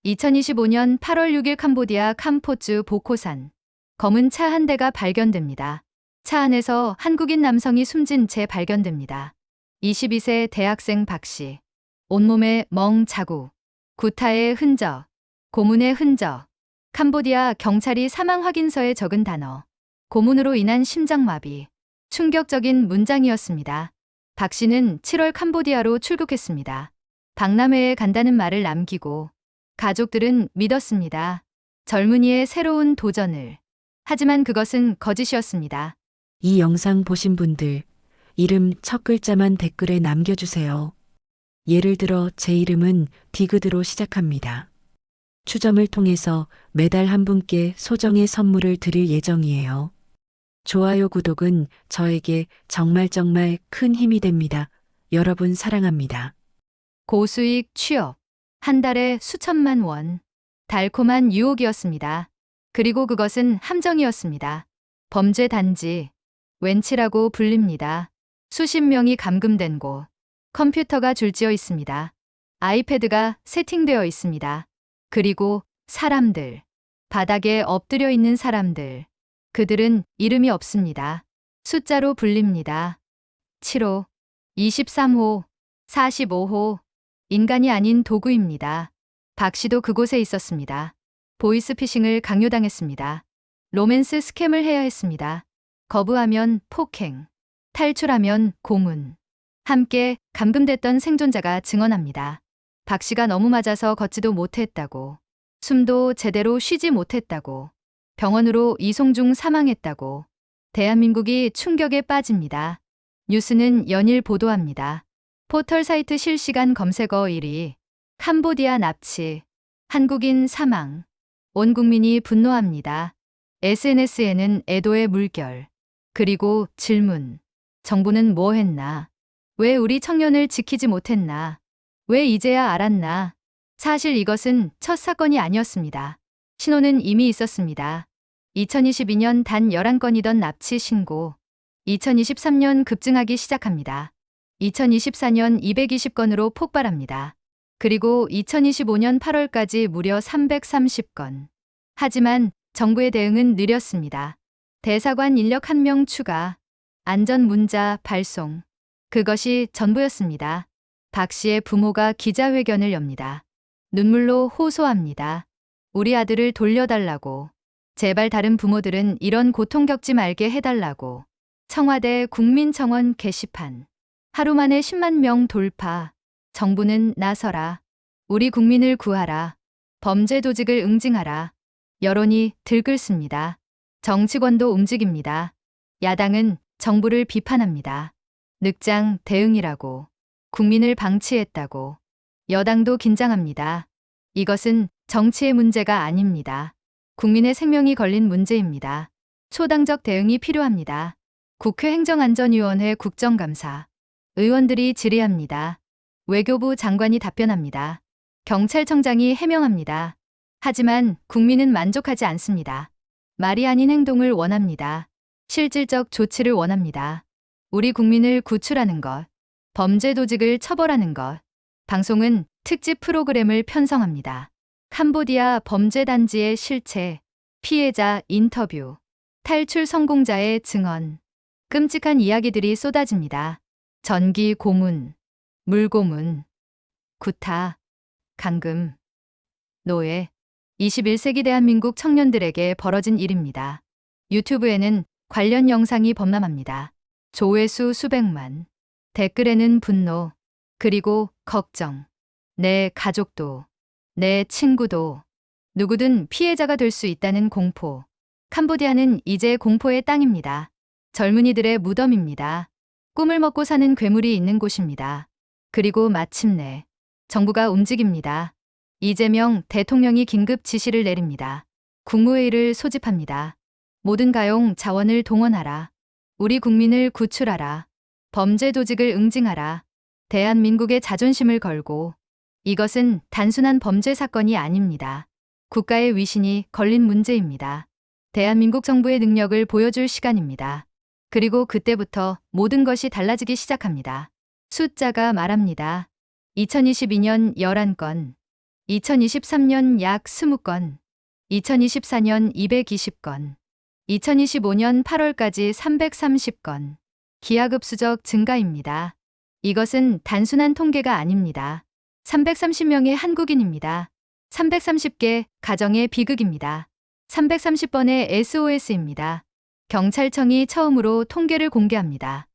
2025년 8월 6일 캄보디아 캄포주 보코산. 검은 차 한 대가 발견됩니다. 차 안에서 한국인 남성이 숨진 채 발견됩니다. 22세 대학생 박 씨. 온몸에 멍 자국, 구타의 흔적, 고문의 흔적. 캄보디아 경찰이 사망 확인서에 적은 단어. 고문으로 인한 심장마비. 충격적인 문장이었습니다. 박 씨는 7월 캄보디아로 출국했습니다. 박람회에 간다는 말을 남기고 가족들은 믿었습니다. 젊은이의 새로운 도전을. 하지만 그것은 거짓이었습니다. 이 영상 보신 분들, 이름 첫 글자만 댓글에 남겨주세요. 예를 들어 제 이름은 디귿으로 시작합니다. 추첨을 통해서 매달 한 분께 소정의 선물을 드릴 예정이에요. 좋아요, 구독은 저에게 정말 큰 힘이 됩니다. 여러분 사랑합니다. 고수익 취업. 한 달에 수천만 원. 달콤한 유혹이었습니다. 그리고 그것은 함정이었습니다. 범죄 단지. 웬치라고 불립니다. 수십 명이 감금된 곳. 컴퓨터가 줄지어 있습니다. 아이패드가 세팅되어 있습니다. 그리고 사람들. 바닥에 엎드려 있는 사람들. 그들은 이름이 없습니다. 숫자로 불립니다. 7호, 23호, 45호. 인간이 아닌 도구입니다. 박 씨도 그곳에 있었습니다. 보이스피싱을 강요당했습니다. 로맨스 스캠을 해야 했습니다. 거부하면 폭행, 탈출하면 고문. 함께 감금됐던 생존자가 증언합니다. 박 씨가 너무 맞아서 걷지도 못했다고, 숨도 제대로 쉬지 못했다고, 병원으로 이송 중 사망했다고. 대한민국이 충격에 빠집니다. 뉴스는 연일 보도합니다. 포털 사이트 실시간 검색어 1위. 캄보디아 납치. 한국인 사망. 온 국민이 분노합니다. SNS에는 애도의 물결. 그리고 질문. 정부는 뭐 했나? 왜 우리 청년을 지키지 못했나? 왜 이제야 알았나? 사실 이것은 첫 사건이 아니었습니다. 신호는 이미 있었습니다. 2022년 단 11건이던 납치 신고. 2023년 급증하기 시작합니다. 2024년 220건으로 폭발합니다. 그리고 2025년 8월까지 무려 330건. 하지만 정부의 대응은 느렸습니다. 대사관 인력 1명 추가, 안전 문자 발송. 그것이 전부였습니다. 박 씨의 부모가 기자회견을 엽니다. 눈물로 호소합니다. 우리 아들을 돌려달라고. 제발 다른 부모들은 이런 고통 겪지 말게 해달라고. 청와대 국민청원 게시판. 하루 만에 10만 명 돌파. 정부는 나서라. 우리 국민을 구하라. 범죄 조직을 응징하라. 여론이 들끓습니다. 정치권도 움직입니다. 야당은 정부를 비판합니다. 늑장 대응이라고. 국민을 방치했다고. 여당도 긴장합니다. 이것은 정치의 문제가 아닙니다. 국민의 생명이 걸린 문제입니다. 초당적 대응이 필요합니다. 국회 행정안전위원회 국정감사. 의원들이 질의합니다. 외교부 장관이 답변합니다. 경찰청장이 해명합니다. 하지만 국민은 만족하지 않습니다. 말이 아닌 행동을 원합니다. 실질적 조치를 원합니다. 우리 국민을 구출하는 것, 범죄 조직을 처벌하는 것. 방송은 특집 프로그램을 편성합니다. 캄보디아 범죄단지의 실체, 피해자 인터뷰, 탈출 성공자의 증언. 끔찍한 이야기들이 쏟아집니다. 전기 고문, 물고문, 구타, 감금, 노예. 21세기 대한민국 청년들에게 벌어진 일입니다. 유튜브에는 관련 영상이 범람합니다. 조회수 수백만. 댓글에는 분노, 그리고 걱정. 내 가족도, 내 친구도, 누구든 피해자가 될 수 있다는 공포. 캄보디아는 이제 공포의 땅입니다. 젊은이들의 무덤입니다. 꿈을 먹고 사는 괴물이 있는 곳입니다. 그리고 마침내 정부가 움직입니다. 이재명 대통령이 긴급 지시를 내립니다. 국무회의를 소집합니다. 모든 가용 자원을 동원하라. 우리 국민을 구출하라. 범죄 조직을 응징하라. 대한민국의 자존심을 걸고. 이것은 단순한 범죄 사건이 아닙니다. 국가의 위신이 걸린 문제입니다. 대한민국 정부의 능력을 보여줄 시간입니다. 그리고 그때부터 모든 것이 달라지기 시작합니다. 숫자가 말합니다. 2022년 11건, 2023년 약 20건, 2024년 220건, 2025년 8월까지 330건. 기하급수적 증가입니다. 이것은 단순한 통계가 아닙니다. 330명의 한국인입니다. 330개 가정의 비극입니다. 330번의 SOS입니다. 경찰청이 처음으로 통계를 공개합니다.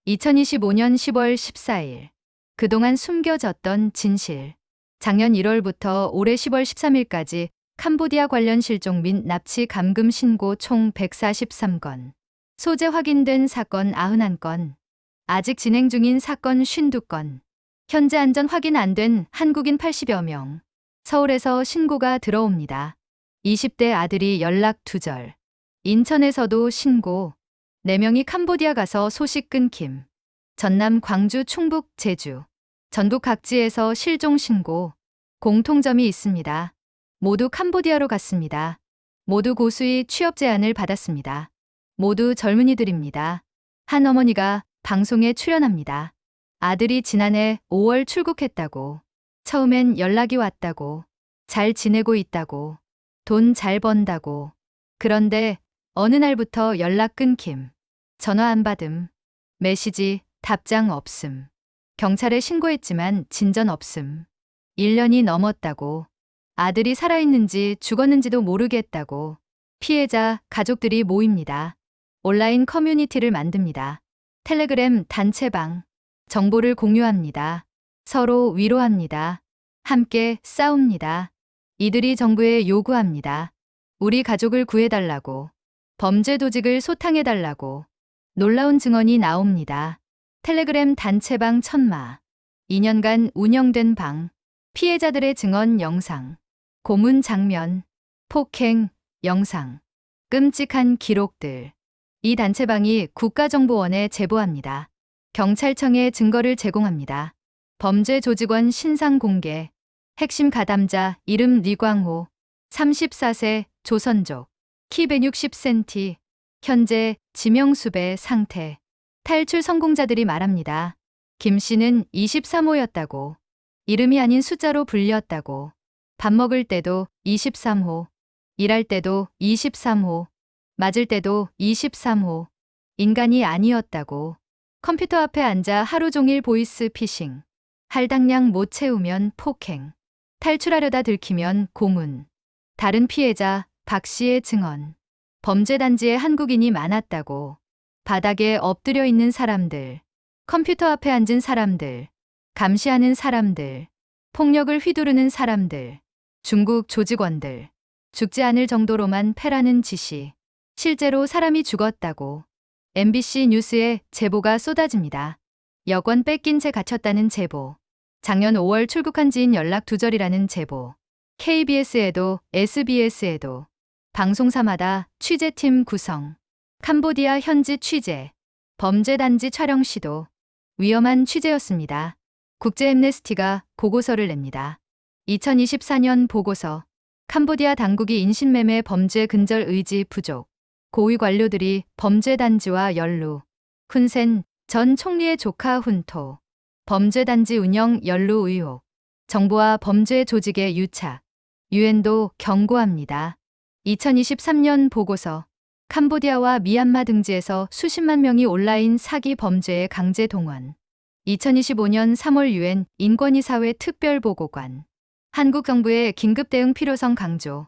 2025년 10월 14일. 그동안 숨겨졌던 진실. 작년 1월부터 올해 10월 13일까지 캄보디아 관련 실종 및 납치 감금 신고 총 143건. 소재 확인된 사건 91건. 아직 진행 중인 사건 52건. 현재 안전 확인 안 된 한국인 80여 명. 서울에서 신고가 들어옵니다. 20대 아들이 연락 두절. 인천에서도 신고. 4명이 캄보디아 가서 소식 끊김. 전남, 광주, 충북, 제주. 전국 각지에서 실종 신고. 공통점이 있습니다. 모두 캄보디아로 갔습니다. 모두 고수의 취업 제안을 받았습니다. 모두 젊은이들입니다. 한 어머니가 방송에 출연합니다. 아들이 지난해 5월 출국했다고. 처음엔 연락이 왔다고. 잘 지내고 있다고. 돈 잘 번다고. 그런데 어느 날부터 연락 끊김. 전화 안 받음. 메시지, 답장 없음. 경찰에 신고했지만 진전 없음. 1년이 넘었다고. 아들이 살아있는지 죽었는지도 모르겠다고. 피해자 가족들이 모입니다. 온라인 커뮤니티를 만듭니다. 텔레그램 단체방. 정보를 공유합니다. 서로 위로합니다. 함께 싸웁니다. 이들이 정부에 요구합니다. 우리 가족을 구해달라고. 범죄 조직을 소탕해달라고. 놀라운 증언이 나옵니다. 텔레그램 단체방 천마. 2년간 운영된 방. 피해자들의 증언 영상. 고문 장면. 폭행 영상. 끔찍한 기록들. 이 단체방이 국가정보원에 제보합니다. 경찰청에 증거를 제공합니다. 범죄 조직원 신상 공개. 핵심 가담자 이름 리광호. 34세 조선족. 키 160cm. 현재 지명수배 상태. 탈출 성공자들이 말합니다. 김 씨는 23호였다고. 이름이 아닌 숫자로 불렸다고. 밥 먹을 때도 23호. 일할 때도 23호. 맞을 때도 23호. 인간이 아니었다고. 컴퓨터 앞에 앉아 하루 종일 보이스 피싱. 할당량 못 채우면 폭행. 탈출하려다 들키면 고문. 다른 피해자 박 씨의 증언. 범죄 단지에 한국인이 많았다고. 바닥에 엎드려 있는 사람들. 컴퓨터 앞에 앉은 사람들. 감시하는 사람들. 폭력을 휘두르는 사람들. 중국 조직원들. 죽지 않을 정도로만 패라는 지시. 실제로 사람이 죽었다고. MBC 뉴스에 제보가 쏟아집니다. 여권 뺏긴 채 갇혔다는 제보. 작년 5월 출국한 지인 연락 두절이라는 제보. KBS에도 SBS에도. 방송사마다 취재팀 구성. 캄보디아 현지 취재. 범죄단지 촬영 시도. 위험한 취재였습니다. 국제앰네스티가 보고서를 냅니다. 2024년 보고서. 캄보디아 당국이 인신매매 범죄 근절 의지 부족. 고위 관료들이 범죄단지와 연루. 훈센 전 총리의 조카 훈토. 범죄단지 운영 연루 의혹. 정부와 범죄 조직의 유착. 유엔도 경고합니다. 2023년 보고서. 캄보디아와 미얀마 등지에서 수십만 명이 온라인 사기 범죄에 강제 동원. 2025년 3월 유엔 인권이사회 특별보고관. 한국 정부의 긴급 대응 필요성 강조.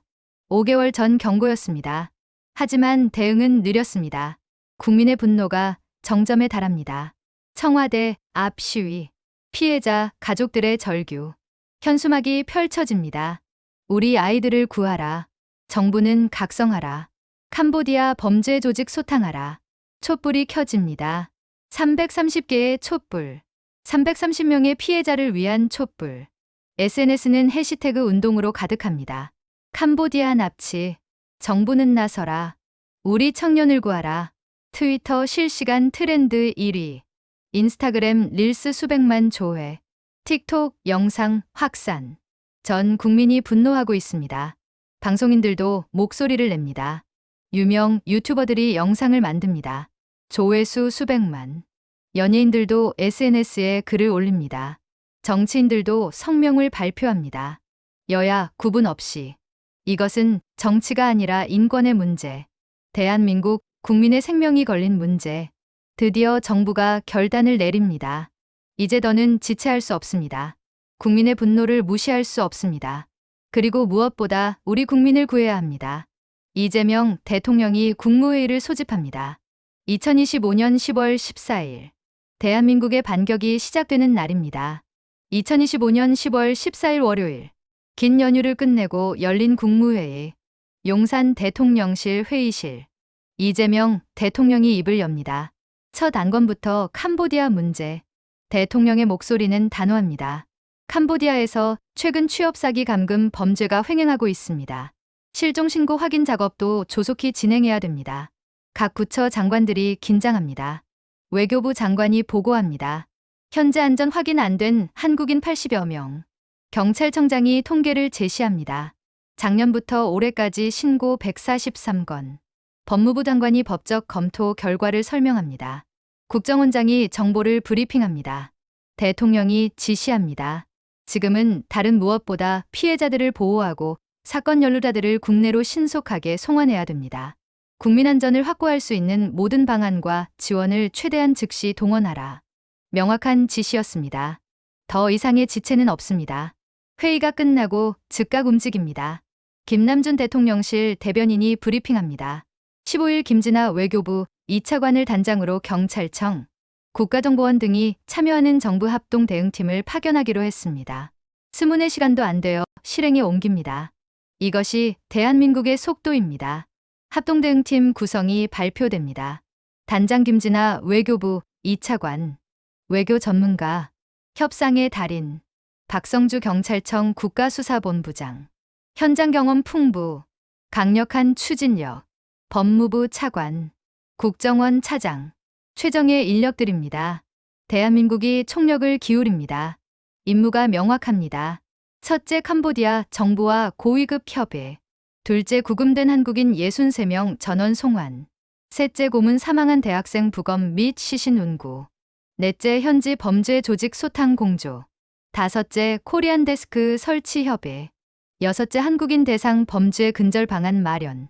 5개월 전 경고였습니다. 하지만 대응은 느렸습니다. 국민의 분노가 정점에 달합니다. 청와대 앞 시위. 피해자 가족들의 절규. 현수막이 펼쳐집니다. 우리 아이들을 구하라. 정부는 각성하라. 캄보디아 범죄 조직 소탕하라. 촛불이 켜집니다. 330개의 촛불. 330명의 피해자를 위한 촛불. SNS는 해시태그 운동으로 가득합니다. 캄보디아 납치. 정부는 나서라. 우리 청년을 구하라. 트위터 실시간 트렌드 1위. 인스타그램 릴스 수백만 조회. 틱톡 영상 확산. 전 국민이 분노하고 있습니다. 방송인들도 목소리를 냅니다. 유명 유튜버들이 영상을 만듭니다. 조회수 수백만. 연예인들도 SNS에 글을 올립니다. 정치인들도 성명을 발표합니다. 여야 구분 없이. 이것은 정치가 아니라 인권의 문제. 대한민국 국민의 생명이 걸린 문제. 드디어 정부가 결단을 내립니다. 이제 더는 지체할 수 없습니다. 국민의 분노를 무시할 수 없습니다. 그리고 무엇보다 우리 국민을 구해야 합니다. 이재명 대통령이 국무회의를 소집합니다. 2025년 10월 14일. 대한민국의 반격이 시작되는 날입니다. 2025년 10월 14일 월요일. 긴 연휴를 끝내고 열린 국무회의. 용산 대통령실 회의실. 이재명 대통령이 입을 엽니다. 첫 안건부터 캄보디아 문제. 대통령의 목소리는 단호합니다. 캄보디아에서 최근 취업 사기 감금 범죄가 횡행하고 있습니다. 실종 신고 확인 작업도 조속히 진행해야 됩니다. 각 부처 장관들이 긴장합니다. 외교부 장관이 보고합니다. 현재 안전 확인 안 된 한국인 80여 명. 경찰청장이 통계를 제시합니다. 작년부터 올해까지 신고 143건. 법무부 장관이 법적 검토 결과를 설명합니다. 국정원장이 정보를 브리핑합니다. 대통령이 지시합니다. 지금은 다른 무엇보다 피해자들을 보호하고 사건 연루자들을 국내로 신속하게 송환해야 됩니다. 국민 안전을 확보할 수 있는 모든 방안과 지원을 최대한 즉시 동원하라. 명확한 지시였습니다. 더 이상의 지체는 없습니다. 회의가 끝나고 즉각 움직입니다. 김남준 대통령실 대변인이 브리핑합니다. 15일 김진아 외교부 2차관을 단장으로 경찰청, 국가정보원 등이 참여하는 정부 합동 대응팀을 파견하기로 했습니다. 스문의 시간도 안 되어 실행에 옮깁니다. 이것이 대한민국의 속도입니다. 합동대응팀 구성이 발표됩니다. 단장 김진아 외교부 2차관, 외교 전문가, 협상의 달인, 박성주 경찰청 국가수사본부장, 현장 경험 풍부, 강력한 추진력, 법무부 차관, 국정원 차장, 최정예 인력들입니다. 대한민국이 총력을 기울입니다. 임무가 명확합니다. 첫째 캄보디아 정부와 고위급 협의, 둘째 구금된 한국인 63명 전원 송환, 셋째 고문 사망한 대학생 부검 및 시신 운구, 넷째 현지 범죄 조직 소탕 공조, 다섯째 코리안 데스크 설치 협의, 여섯째 한국인 대상 범죄 근절 방안 마련.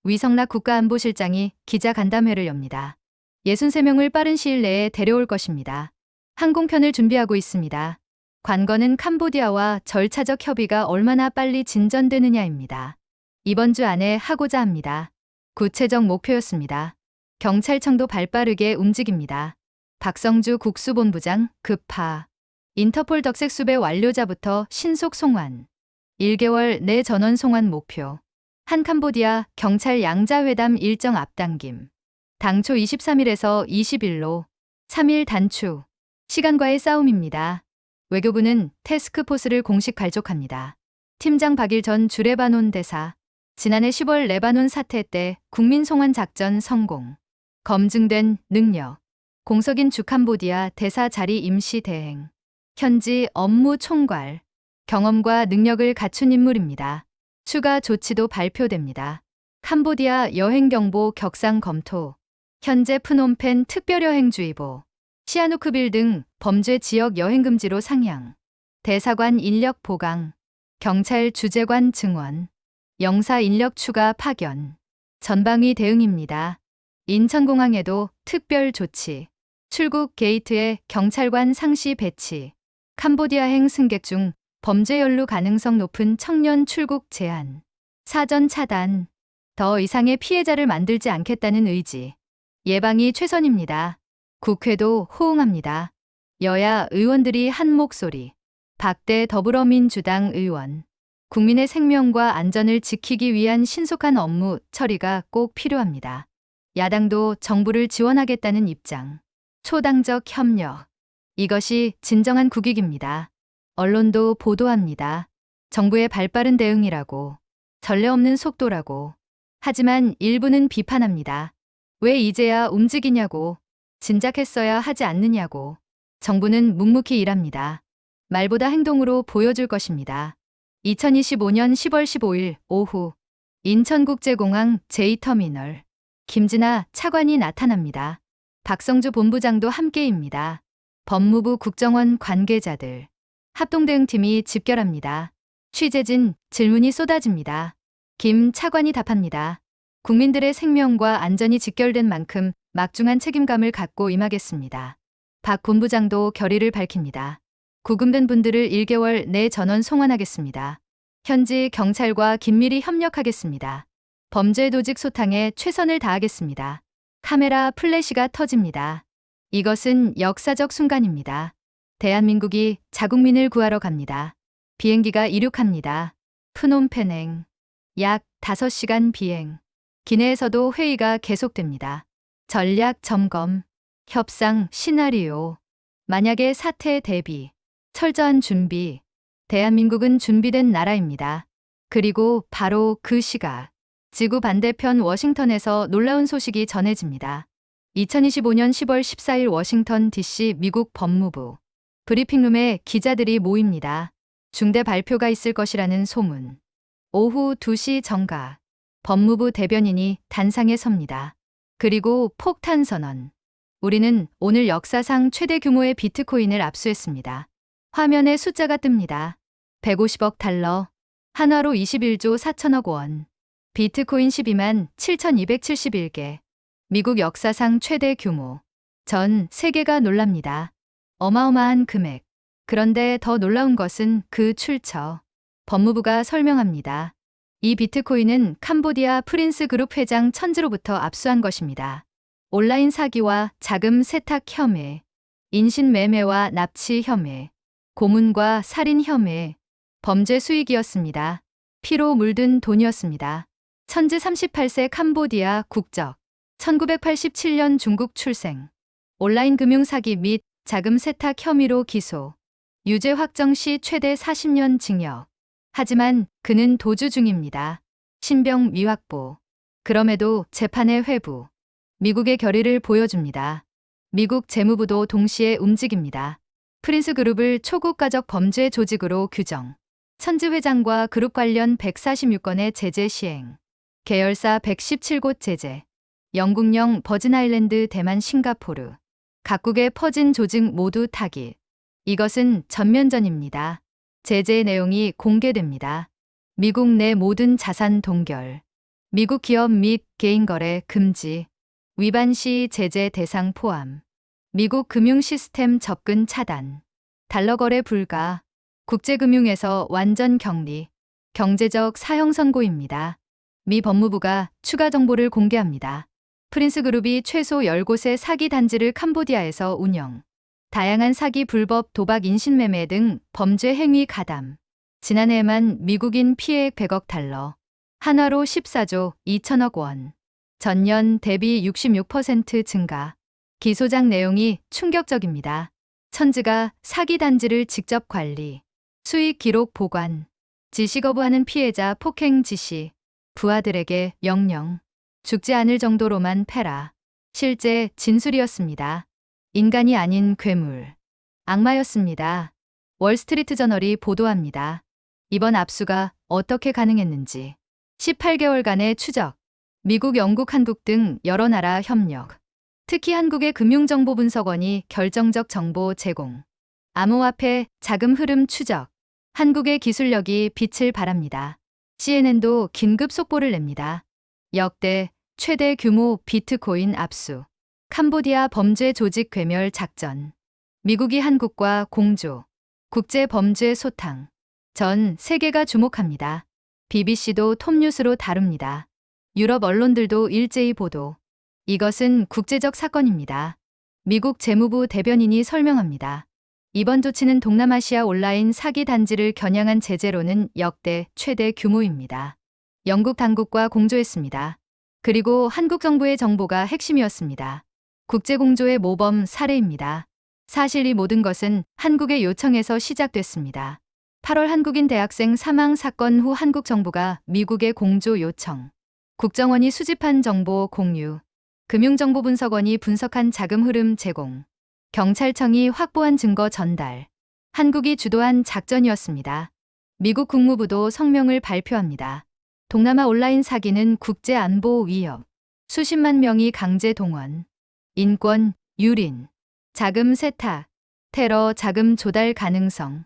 위성락 국가안보실장이 기자간담회를 엽니다. 63명을 빠른 시일 내에 데려올 것입니다. 항공편을 준비하고 있습니다. 관건은 캄보디아와 절차적 협의가 얼마나 빨리 진전되느냐입니다. 이번 주 안에 하고자 합니다. 구체적 목표였습니다. 경찰청도 발빠르게 움직입니다. 박성주 국수본부장 급파. 인터폴 덕색 수배 완료자부터 신속 송환. 1개월 내 전원 송환 목표. 한 캄보디아 경찰 양자회담 일정 앞당김. 당초 23일에서 20일로 3일 단축. 시간과의 싸움입니다. 외교부는 태스크포스를 공식 발족합니다. 팀장 박일 전 주레바논 대사. 지난해 10월 레바논 사태 때 국민 송환 작전 성공. 검증된 능력. 공석인 주캄보디아 대사 자리 임시 대행. 현지 업무 총괄. 경험과 능력을 갖춘 인물입니다. 추가 조치도 발표됩니다. 캄보디아 여행경보 격상 검토. 현재 프놈펜 특별여행주의보. 시아누크빌 등 범죄 지역 여행금지로 상향. 대사관 인력 보강. 경찰 주재관 증원. 영사 인력 추가 파견. 전방위 대응입니다. 인천공항에도 특별 조치. 출국 게이트에 경찰관 상시 배치. 캄보디아행 승객 중 범죄 연루 가능성 높은 청년 출국 제한. 사전 차단. 더 이상의 피해자를 만들지 않겠다는 의지. 예방이 최선입니다. 국회도 호응합니다. 여야 의원들이 한 목소리. 박대 더불어민주당 의원. 국민의 생명과 안전을 지키기 위한 신속한 업무 처리가 꼭 필요합니다. 야당도 정부를 지원하겠다는 입장. 초당적 협력. 이것이 진정한 국익입니다. 언론도 보도합니다. 정부의 발빠른 대응이라고. 전례 없는 속도라고. 하지만 일부는 비판합니다. 왜 이제야 움직이냐고. 진작했어야 하지 않느냐고. 정부는 묵묵히 일합니다. 말보다 행동으로 보여줄 것입니다. 2025년 10월 15일 오후 인천국제공항 제2터미널. 김진아 차관이 나타납니다. 박성주 본부장도 함께입니다. 법무부 국정원 관계자들. 합동대응팀이 집결합니다. 취재진 질문이 쏟아집니다. 김 차관이 답합니다. 국민들의 생명과 안전이 직결된 만큼 막중한 책임감을 갖고 임하겠습니다. 박 본부장도 결의를 밝힙니다. 구금된 분들을 1개월 내 전원 송환하겠습니다. 현지 경찰과 긴밀히 협력하겠습니다. 범죄 조직 소탕에 최선을 다하겠습니다. 카메라 플래시가 터집니다. 이것은 역사적 순간입니다. 대한민국이 자국민을 구하러 갑니다. 비행기가 이륙합니다. 프놈펜행. 약 5시간 비행. 기내에서도 회의가 계속됩니다. 전략 점검, 협상 시나리오, 만약의 사태 대비, 철저한 준비. 대한민국은 준비된 나라입니다. 그리고 바로 그 시각, 지구 반대편 워싱턴에서 놀라운 소식이 전해집니다. 2025년 10월 14일 워싱턴 DC 미국 법무부 브리핑룸에 기자들이 모입니다. 중대 발표가 있을 것이라는 소문. 오후 2시 정각, 법무부 대변인이 단상에 섭니다. 그리고 폭탄 선언. 우리는 오늘 역사상 최대 규모의 비트코인을 압수했습니다. 화면에 숫자가 뜹니다. 150억 달러, 한화로 21조 4천억 원, 비트코인 12만 7,271개, 미국 역사상 최대 규모. 전 세계가 놀랍니다. 어마어마한 금액. 그런데 더 놀라운 것은 그 출처. 법무부가 설명합니다. 이 비트코인은 캄보디아 프린스 그룹 회장 천지로부터 압수한 것입니다. 온라인 사기와 자금 세탁 혐의, 인신매매와 납치 혐의, 고문과 살인 혐의, 범죄 수익이었습니다. 피로 물든 돈이었습니다. 천지 38세 캄보디아 국적, 1987년 중국 출생, 온라인 금융 사기 및 자금 세탁 혐의로 기소, 유죄 확정 시 최대 40년 징역. 하지만 그는 도주 중입니다. 신병 미확보. 그럼에도 재판의 회부. 미국의 결의를 보여줍니다. 미국 재무부도 동시에 움직입니다. 프린스 그룹을 초국가적 범죄 조직으로 규정. 천지 회장과 그룹 관련 146건의 제재 시행. 계열사 117곳 제재. 영국령 버진아일랜드, 대만, 싱가포르. 각국에 퍼진 조직 모두 타깃. 이것은 전면전입니다. 제재의 내용이 공개됩니다. 미국 내 모든 자산 동결. 미국 기업 및 개인 거래 금지. 위반 시 제재 대상 포함. 미국 금융 시스템 접근 차단. 달러 거래 불가. 국제금융에서 완전 격리. 경제적 사형 선고입니다. 미 법무부가 추가 정보를 공개합니다. 프린스 그룹이 최소 10곳의 사기 단지를 캄보디아에서 운영. 다양한 사기, 불법, 도박, 인신매매 등 범죄 행위 가담. 지난해에만 미국인 피해액 100억 달러. 한화로 14조 2천억 원. 전년 대비 66% 증가. 기소장 내용이 충격적입니다. 천지가 사기 단지를 직접 관리. 수익 기록 보관. 지시 거부하는 피해자 폭행 지시. 부하들에게 명령. 죽지 않을 정도로만 패라. 실제 진술이었습니다. 인간이 아닌 괴물. 악마였습니다. 월스트리트 저널이 보도합니다. 이번 압수가 어떻게 가능했는지. 18개월간의 추적. 미국, 영국, 한국 등 여러 나라 협력. 특히 한국의 금융정보분석원이 결정적 정보 제공. 암호화폐 자금 흐름 추적. 한국의 기술력이 빛을 발합니다. CNN도 긴급 속보를 냅니다. 역대 최대 규모 비트코인 압수. 캄보디아 범죄 조직 괴멸 작전. 미국이 한국과 공조. 국제 범죄 소탕. 전 세계가 주목합니다. BBC도 톱뉴스로 다룹니다. 유럽 언론들도 일제히 보도. 이것은 국제적 사건입니다. 미국 재무부 대변인이 설명합니다. 이번 조치는 동남아시아 온라인 사기 단지를 겨냥한 제재로는 역대 최대 규모입니다. 영국 당국과 공조했습니다. 그리고 한국 정부의 정보가 핵심이었습니다. 국제공조의 모범 사례입니다. 사실 이 모든 것은 한국의 요청에서 시작됐습니다. 8월 한국인 대학생 사망 사건 후 한국 정부가 미국의 공조 요청. 국정원이 수집한 정보 공유. 금융정보분석원이 분석한 자금 흐름 제공. 경찰청이 확보한 증거 전달. 한국이 주도한 작전이었습니다. 미국 국무부도 성명을 발표합니다. 동남아 온라인 사기는 국제안보 위협. 수십만 명이 강제 동원. 인권, 유린. 자금 세탁. 테러 자금 조달 가능성.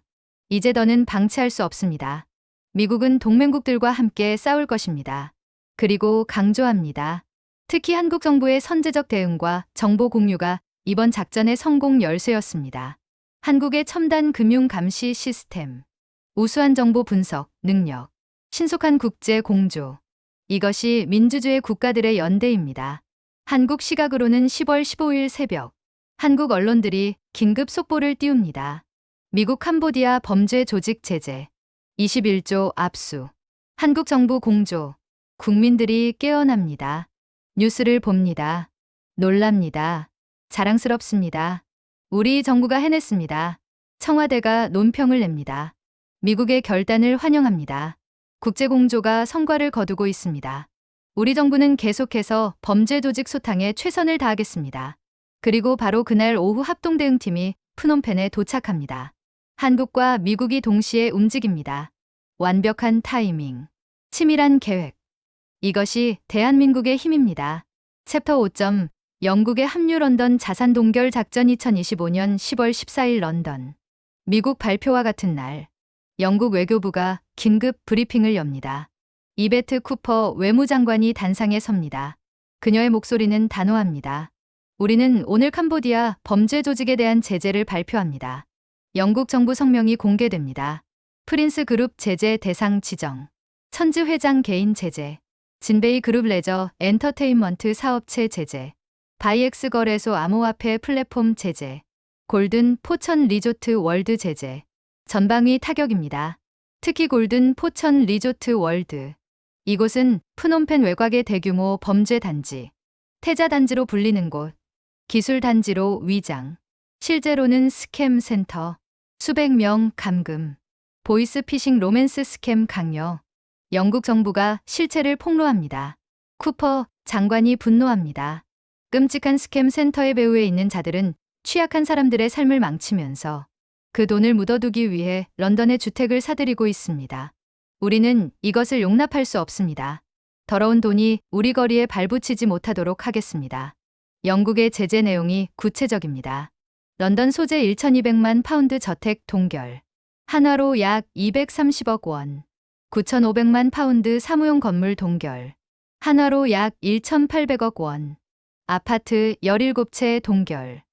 이제 더는 방치할 수 없습니다. 미국은 동맹국들과 함께 싸울 것입니다. 그리고 강조합니다. 특히 한국 정부의 선제적 대응과 정보 공유가 이번 작전의 성공 열쇠였습니다. 한국의 첨단 금융 감시 시스템, 우수한 정보 분석 능력, 신속한 국제 공조. 이것이 민주주의 국가들의 연대입니다. 한국 시각으로는 10월 15일 새벽, 한국 언론들이 긴급 속보를 띄웁니다. 미국 캄보디아 범죄 조직 제재, 21조 압수, 한국 정부 공조, 국민들이 깨어납니다. 뉴스를 봅니다. 놀랍니다. 자랑스럽습니다. 우리 정부가 해냈습니다. 청와대가 논평을 냅니다. 미국의 결단을 환영합니다. 국제공조가 성과를 거두고 있습니다. 우리 정부는 계속해서 범죄 조직 소탕에 최선을 다하겠습니다. 그리고 바로 그날 오후 합동대응팀이 프놈펜에 도착합니다. 한국과 미국이 동시에 움직입니다. 완벽한 타이밍, 치밀한 계획. 이것이 대한민국의 힘입니다. 챕터 5점, 영국의 합류 런던 자산 동결 작전 2025년 10월 14일 런던. 미국 발표와 같은 날, 영국 외교부가 긴급 브리핑을 엽니다. 이베트 쿠퍼 외무장관이 단상에 섭니다. 그녀의 목소리는 단호합니다. 우리는 오늘 캄보디아 범죄 조직에 대한 제재를 발표합니다. 영국 정부 성명이 공개됩니다. 프린스 그룹 제재 대상 지정, 천지 회장 개인 제재, 진베이 그룹 레저 엔터테인먼트 사업체 제재, 바이엑스 거래소 암호화폐 플랫폼 제재, 골든 포천 리조트 월드 제재. 전방위 타격입니다. 특히 골든 포천 리조트 월드. 이곳은 프놈펜 외곽의 대규모 범죄 단지, 태자 단지로 불리는 곳, 기술 단지로 위장, 실제로는 스캠 센터, 수백 명 감금, 보이스 피싱 로맨스 스캠 강요. 영국 정부가 실체를 폭로합니다. 쿠퍼 장관이 분노합니다. 끔찍한 스캠 센터의 배후에 있는 자들은 취약한 사람들의 삶을 망치면서 그 돈을 묻어두기 위해 런던의 주택을 사들이고 있습니다. 우리는 이것을 용납할 수 없습니다. 더러운 돈이 우리 거리에 발붙이지 못하도록 하겠습니다. 영국의 제재 내용이 구체적입니다. 런던 소재 1,200만 파운드 저택 동결. 한화로 약 230억 원. 9,500만 파운드 사무용 건물 동결. 한화로 약 1,800억 원. 아파트 17채 동결.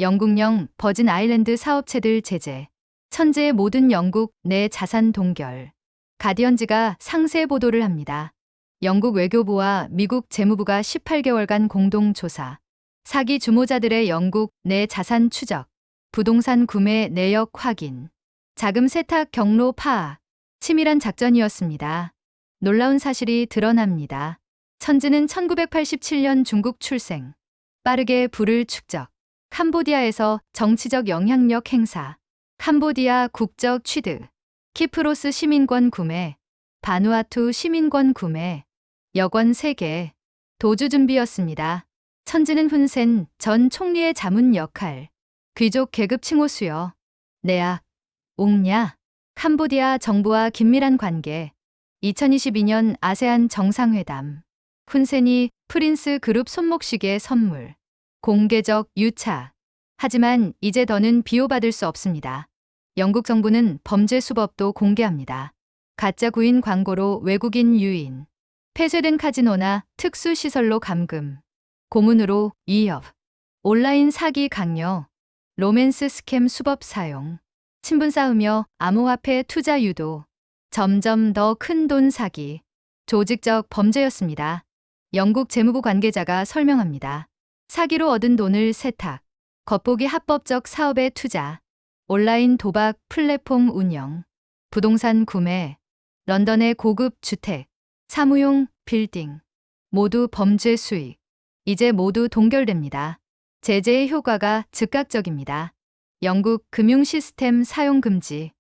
영국령 버진 아일랜드 사업체들 제재. 천재의 모든 영국 내 자산 동결. 가디언지가 상세 보도를 합니다. 영국 외교부와 미국 재무부가 18개월간 공동 조사. 사기 주모자들의 영국 내 자산 추적. 부동산 구매 내역 확인. 자금 세탁 경로 파악. 치밀한 작전이었습니다. 놀라운 사실이 드러납니다. 천지는 1987년 중국 출생. 빠르게 부를 축적. 캄보디아에서 정치적 영향력 행사. 캄보디아 국적 취득. 키프로스 시민권 구매. 바누아투 시민권 구매. 여권 3개. 도주 준비였습니다. 천지는 훈센 전 총리의 자문 역할. 귀족 계급 칭호 수여. 내악. 옥냐. 캄보디아 정부와 긴밀한 관계. 2022년 아세안 정상회담. 훈센이 프린스 그룹 손목시계 선물. 공개적 유차. 하지만 이제 더는 비호받을 수 없습니다. 영국 정부는 범죄 수법도 공개합니다. 가짜 구인 광고로 외국인 유인. 폐쇄된 카지노나 특수시설로 감금. 고문으로 위협. 온라인 사기 강요. 로맨스 스캠 수법 사용. 친분 쌓으며 암호화폐 투자 유도. 점점 더 큰 돈 사기. 조직적 범죄였습니다. 영국 재무부 관계자가 설명합니다. 사기로 얻은 돈을 세탁. 겉보기 합법적 사업에 투자. 온라인 도박 플랫폼 운영. 부동산 구매. 런던의 고급 주택. 사무용 빌딩. 모두 범죄 수익. 이제 모두 동결됩니다. 제재의 효과가 즉각적입니다. 영국 금융 시스템 사용 금지.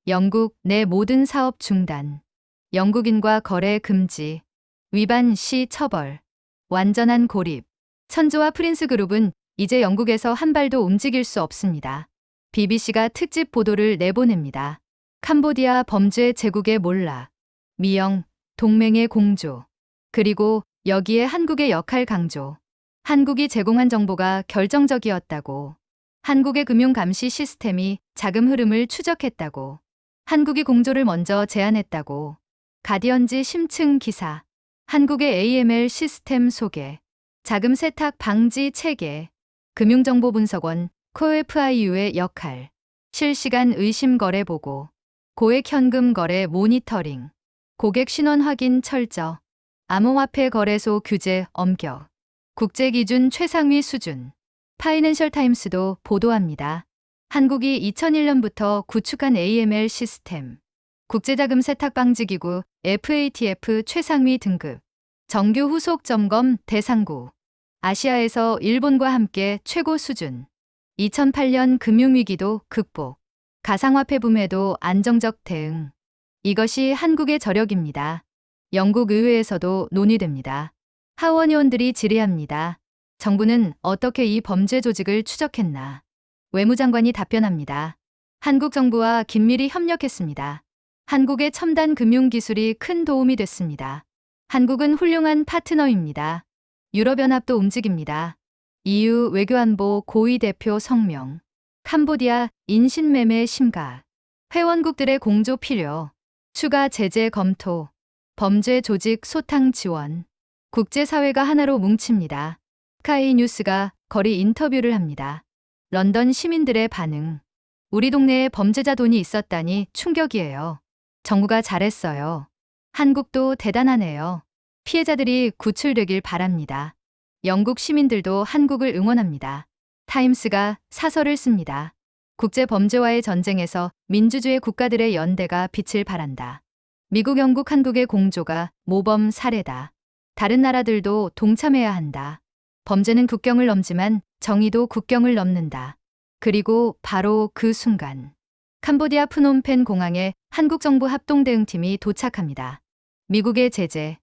영국 내 모든 사업 중단. 영국인과 거래 금지. 위반 시 처벌. 완전한 고립. 천지와 프린스 그룹은 이제 영국에서 한 발도 움직일 수 없습니다. BBC가 특집 보도를 내보냅니다. 캄보디아 범죄 제국의 몰락. 미영, 동맹의 공조. 그리고 여기에 한국의 역할 강조. 한국이 제공한 정보가 결정적이었다고. 한국의 금융 감시 시스템이 자금 흐름을 추적했다고. 한국이 공조를 먼저 제안했다고. 가디언지 심층 기사. 한국의 AML 시스템 소개. 자금 세탁 방지 체계. 금융정보분석원 코에프IU의 역할. 실시간 의심 거래 보고. 고액 현금 거래 모니터링. 고객 신원 확인 철저. 암호화폐 거래소 규제 엄격. 국제기준 최상위 수준. 파이낸셜 타임스도 보도합니다. 한국이 2001년부터 구축한 AML 시스템. 국제자금 세탁 방지 기구 FATF 최상위 등급. 정규 후속 점검 대상국. 아시아에서 일본과 함께 최고 수준. 2008년 금융위기도 극복. 가상화폐 붐에도 안정적 대응. 이것이 한국의 저력입니다. 영국 의회에서도 논의됩니다. 하원 의원들이 질의합니다. 정부는 어떻게 이 범죄 조직을 추적했나? 외무장관이 답변합니다. 한국 정부와 긴밀히 협력했습니다. 한국의 첨단 금융 기술이 큰 도움이 됐습니다. 한국은 훌륭한 파트너입니다. 유럽연합도 움직입니다. EU 외교안보 고위 대표 성명. 캄보디아 인신매매 심각. 회원국들의 공조 필요. 추가 제재 검토. 범죄 조직 소탕 지원. 국제사회가 하나로 뭉칩니다. 스카이 뉴스가 거리 인터뷰를 합니다. 런던 시민들의 반응. 우리 동네에 범죄자 돈이 있었다니 충격이에요. 정부가 잘했어요. 한국도 대단하네요. 피해자들이 구출되길 바랍니다. 영국 시민들도 한국을 응원합니다. 타임스가 사설을 씁니다. 국제범죄와의 전쟁에서 민주주의 국가들의 연대가 빛을 발한다. 미국, 영국, 한국의 공조가 모범 사례다. 다른 나라들도 동참해야 한다. 범죄는 국경을 넘지만 정의도 국경을 넘는다. 그리고 바로 그 순간 캄보디아 프놈펜 공항에 한국 정부 합동대응팀이 도착합니다. 미국의 제재,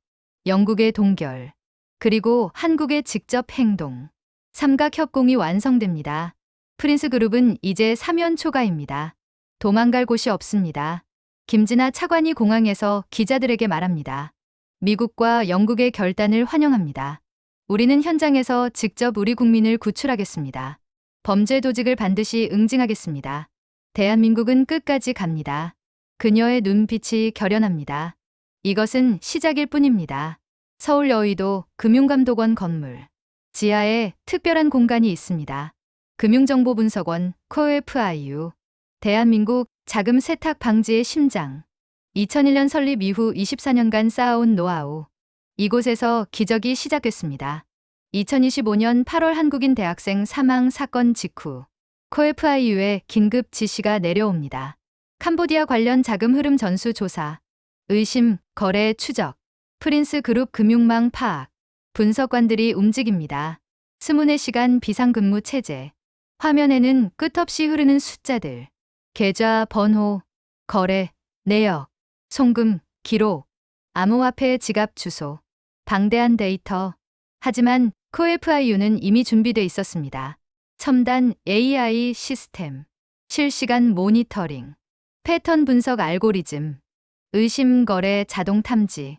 영국의 동결, 그리고 한국의 직접 행동. 삼각협공이 완성됩니다. 프린스 그룹은 이제 사면 초가입니다. 도망갈 곳이 없습니다. 김진아 차관이 공항에서 기자들에게 말합니다. 미국과 영국의 결단을 환영합니다. 우리는 현장에서 직접 우리 국민을 구출하겠습니다. 범죄 조직을 반드시 응징하겠습니다. 대한민국은 끝까지 갑니다. 그녀의 눈빛이 결연합니다. 이것은 시작일 뿐입니다. 서울 여의도 금융감독원 건물. 지하에 특별한 공간이 있습니다. 금융정보분석원 코에프IU. 대한민국 자금 세탁 방지의 심장. 2001년 설립 이후 24년간 쌓아온 노하우. 이곳에서 기적이 시작됐습니다. 2025년 8월 한국인 대학생 사망 사건 직후 코에프IU에 긴급 지시가 내려옵니다. 캄보디아 관련 자금 흐름 전수 조사, 의심, 거래 추적, 프린스 그룹 금융망 파악, 분석관들이 움직입니다. 24시간 비상근무 체제. 화면에는 끝없이 흐르는 숫자들. 계좌, 번호, 거래, 내역, 송금, 기록, 암호화폐 지갑 주소. 방대한 데이터. 하지만 코에프IU는 이미 준비돼 있었습니다. 첨단 AI 시스템, 실시간 모니터링, 패턴 분석 알고리즘, 의심 거래 자동 탐지.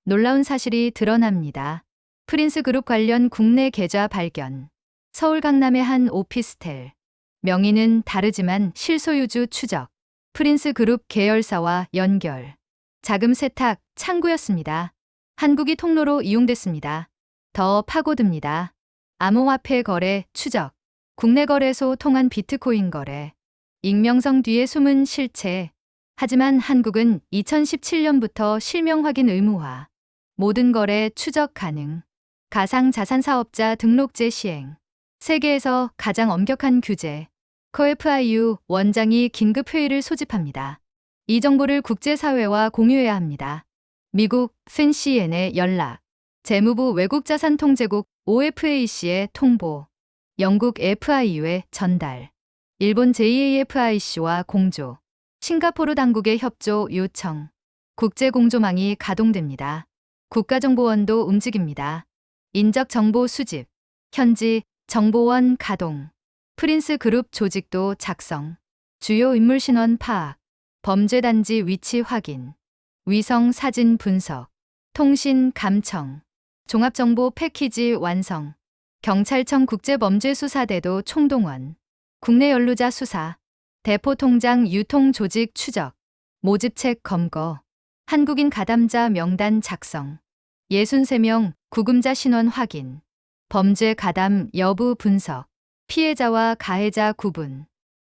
놀라운 사실이 드러납니다. 프린스 그룹 관련 국내 계좌 발견. 서울 강남의 한 오피스텔. 명의는 다르지만 실소유주 추적. 프린스 그룹 계열사와 연결. 자금 세탁 창구였습니다. 한국이 통로로 이용됐습니다. 더 파고듭니다. 암호화폐 거래 추적. 국내 거래소 통한 비트코인 거래. 익명성 뒤에 숨은 실체. 하지만 한국은 2017년부터 실명 확인 의무화. 모든 거래 추적 가능. 가상자산 사업자 등록제 시행. 세계에서 가장 엄격한 규제. 코에프IU 원장이 긴급 회의를 소집합니다. 이 정보를 국제사회와 공유해야 합니다. 미국 CNN에 연락. 재무부 외국자산통제국 OFAC에 통보. 영국 FIU에 전달. 일본 JAFIC와 공조. 싱가포르 당국의 협조 요청. 국제공조망이 가동됩니다. 국가정보원도 움직입니다. 인적 정보 수집. 현지 정보원 가동. 프린스 그룹 조직도 작성. 주요 인물 신원 파악. 범죄단지 위치 확인. 위성 사진 분석. 통신 감청. 종합정보 패키지 완성. 경찰청 국제범죄수사대도 총동원. 국내 연루자 수사. 대포통장 유통 조직 추적. 모집책 검거, 한국인 가담자 명단 작성, 63명 구금자 신원 확인, 범죄 가담 여부 분석, 피해자와 가해자 구분.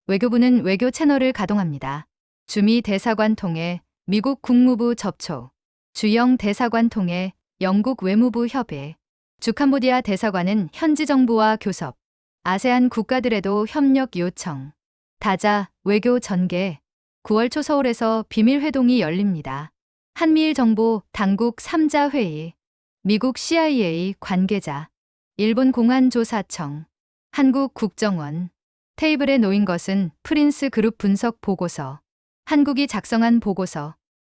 외교부는 외교 채널을 가동합니다. 주미 대사관 통해 미국 국무부 접촉, 주영 대사관 통해 영국 외무부 협의, 주캄보디아 대사관은 현지 정부와 교섭, 아세안 국가들에도 협력 요청, 다자 외교 전개. 9월 초 서울에서 비밀 회동이 열립니다. 한미일 정보 당국 3자 회의, 미국 CIA 관계자, 일본 공안조사청, 한국 국정원. 테이블에 놓인 것은 프린스 그룹 분석 보고서. 한국이 작성한 보고서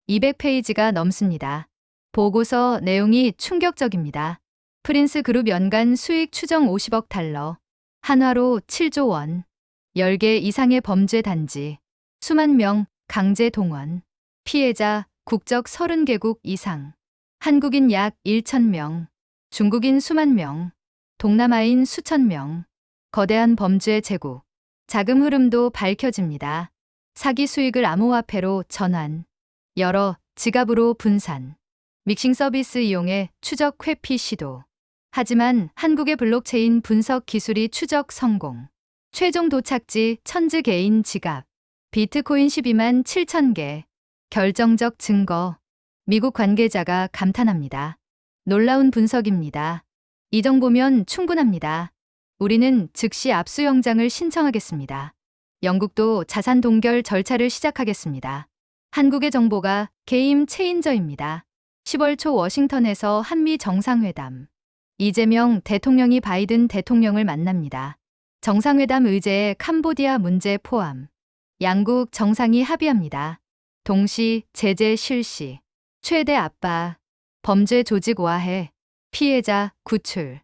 200페이지가 넘습니다. 보고서 내용이 충격적입니다. 프린스 그룹 연간 수익 추정 50억 달러, 한화로 7조 원, 10개 이상의 범죄 단지, 수만 명 강제 동원, 피해자 국적 30개국 이상, 한국인 약 1,000명, 중국인 수만 명, 동남아인 수천 명, 거대한 범죄 제국, 자금 흐름도 밝혀집니다. 사기 수익을 암호화폐로 전환, 열어 지갑으로 분산, 믹싱 서비스 이용해 추적 회피 시도. 하지만 한국의 블록체인 분석 기술이 추적 성공. 최종 도착지 천지 개인 지갑. 비트코인 12만 7천 개. 결정적 증거. 미국 관계자가 감탄합니다. 놀라운 분석입니다. 이 정보면 충분합니다. 우리는 즉시 압수영장을 신청하겠습니다. 영국도 자산 동결 절차를 시작하겠습니다. 한국의 정보가 게임 체인저입니다. 10월 초 워싱턴에서 한미 정상회담. 이재명 대통령이 바이든 대통령을 만납니다. 정상회담 의제에 캄보디아 문제 포함. 양국 정상이 합의합니다. 동시 제재 실시. 최대 압박. 범죄 조직 와해. 피해자 구출.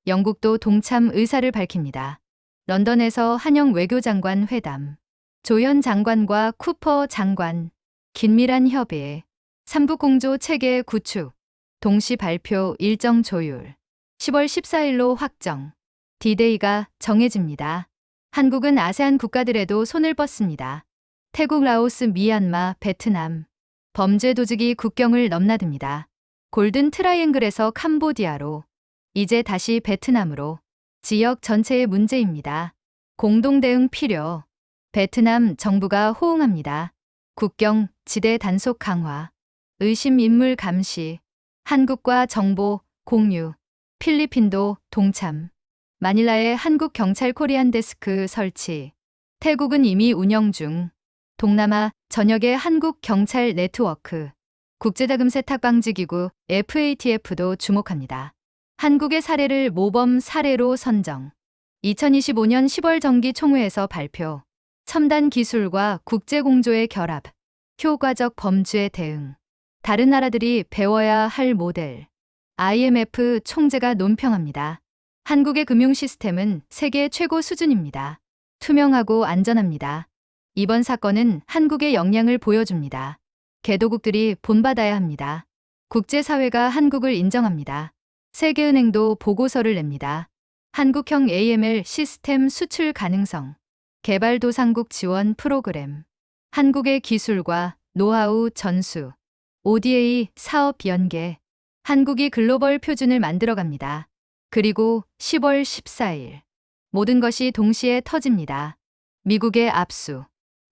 영국도 동참 의사를 밝힙니다. 런던에서 한영 외교장관 회담. 조현 장관과 쿠퍼 장관. 긴밀한 협의. 삼국 공조 체계 구축. 동시 발표 일정 조율. 10월 14일로 확정. D-Day가 정해집니다. 한국은 아세안 국가들에도 손을 뻗습니다. 태국, 라오스, 미얀마, 베트남. 범죄 조직이 국경을 넘나듭니다. 골든 트라이앵글에서 캄보디아로. 이제 다시 베트남으로. 지역 전체의 문제입니다. 공동 대응 필요. 베트남 정부가 호응합니다. 국경, 지대 단속 강화. 의심 인물 감시. 한국과 정보 공유. 필리핀도 동참. 마닐라에 한국 경찰 코리안 데스크 설치. 태국은 이미 운영 중. 동남아 전역의 한국 경찰 네트워크. 국제자금 세탁 방지 기구 FATF도 주목합니다. 한국의 사례를 모범 사례로 선정. 2025년 10월 정기총회에서 발표. 첨단 기술과 국제공조의 결합. 효과적 범죄 대응. 다른 나라들이 배워야 할 모델. IMF 총재가 논평합니다. 한국의 금융 시스템은 세계 최고 수준입니다. 투명하고 안전합니다. 이번 사건은 한국의 역량을 보여줍니다. 개도국들이 본받아야 합니다. 국제사회가 한국을 인정합니다. 세계은행도 보고서를 냅니다. 한국형 AML 시스템 수출 가능성. 개발도상국 지원 프로그램. 한국의 기술과 노하우 전수. ODA 사업 연계. 한국이 글로벌 표준을 만들어갑니다. 그리고 10월 14일. 모든 것이 동시에 터집니다. 미국의 압수.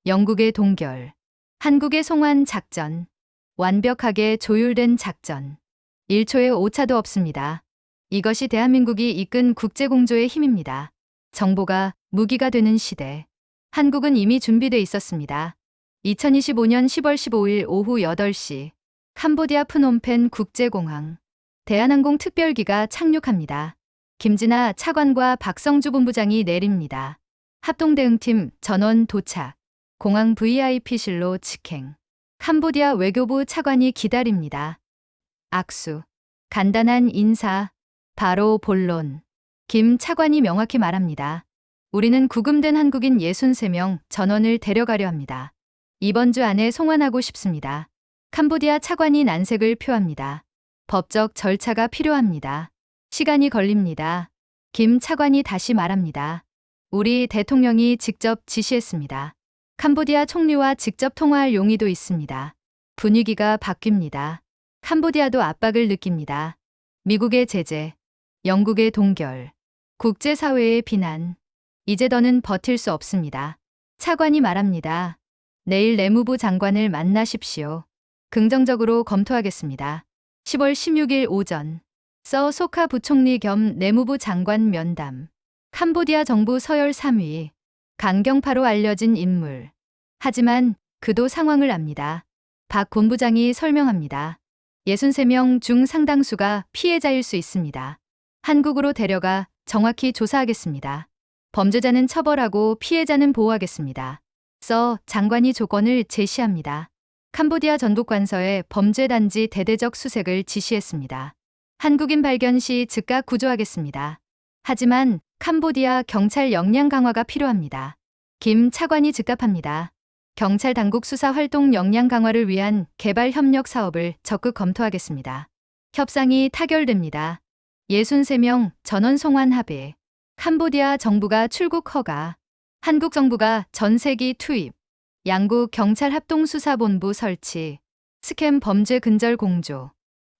영국의 동결. 한국의 송환 작전. 완벽하게 조율된 작전. 1초의 오차도 없습니다. 이것이 대한민국이 이끈 국제공조의 힘입니다. 정보가 무기가 되는 시대. 한국은 이미 준비돼 있었습니다. 2025년 10월 15일 오후 8시. 캄보디아 프놈펜 국제공항. 대한항공 특별기가 착륙합니다. 김진아 차관과 박성주 본부장이 내립니다. 합동대응팀 전원 도착. 공항 VIP실로 직행. 캄보디아 외교부 차관이 기다립니다. 악수. 간단한 인사. 바로 본론. 김 차관이 명확히 말합니다. 우리는 구금된 한국인 63명 전원을 데려가려 합니다. 이번 주 안에 송환하고 싶습니다. 캄보디아 차관이 난색을 표합니다. 법적 절차가 필요합니다. 시간이 걸립니다. 김 차관이 다시 말합니다. 우리 대통령이 직접 지시했습니다. 캄보디아 총리와 직접 통화할 용의도 있습니다. 분위기가 바뀝니다. 캄보디아도 압박을 느낍니다. 미국의 제재, 영국의 동결, 국제사회의 비난. 이제 더는 버틸 수 없습니다. 차관이 말합니다. 내일 내무부 장관을 만나십시오. 긍정적으로 검토하겠습니다. 10월 16일 오전 서 소카 부총리 겸 내무부 장관 면담. 캄보디아 정부 서열 3위. 강경파로 알려진 인물. 하지만 그도 상황을 압니다. 박 본부장이 설명합니다. 63명 중 상당수가 피해자일 수 있습니다. 한국으로 데려가 정확히 조사하겠습니다. 범죄자는 처벌하고 피해자는 보호하겠습니다. 서 장관이 조건을 제시합니다. 캄보디아 전북관서에 범죄단지 대대적 수색을 지시했습니다. 한국인 발견 시 즉각 구조하겠습니다. 하지만 캄보디아 경찰 역량 강화가 필요합니다. 김 차관이 즉답합니다. 경찰 당국 수사 활동 역량 강화를 위한 개발 협력 사업을 적극 검토하겠습니다. 협상이 타결됩니다. 63명 전원 송환 합의. 캄보디아 정부가 출국 허가. 한국 정부가 전세기 투입. 양국 경찰 합동수사본부 설치. 스캠 범죄 근절 공조.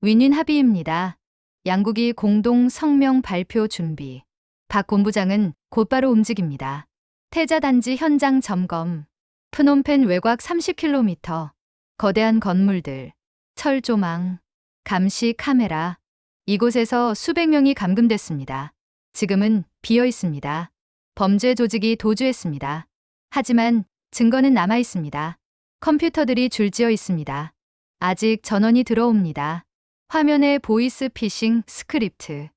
윈윈 합의입니다. 양국이 공동 성명 발표 준비. 박 본부장은 곧바로 움직입니다. 태자 단지 현장 점검. 프놈펜 외곽 30km. 거대한 건물들. 철조망. 감시 카메라. 이곳에서 수백 명이 감금됐습니다. 지금은 비어 있습니다. 범죄 조직이 도주했습니다. 하지만 증거는 남아 있습니다. 컴퓨터들이 줄지어 있습니다. 아직 전원이 들어옵니다. 화면에 보이스 피싱 스크립트,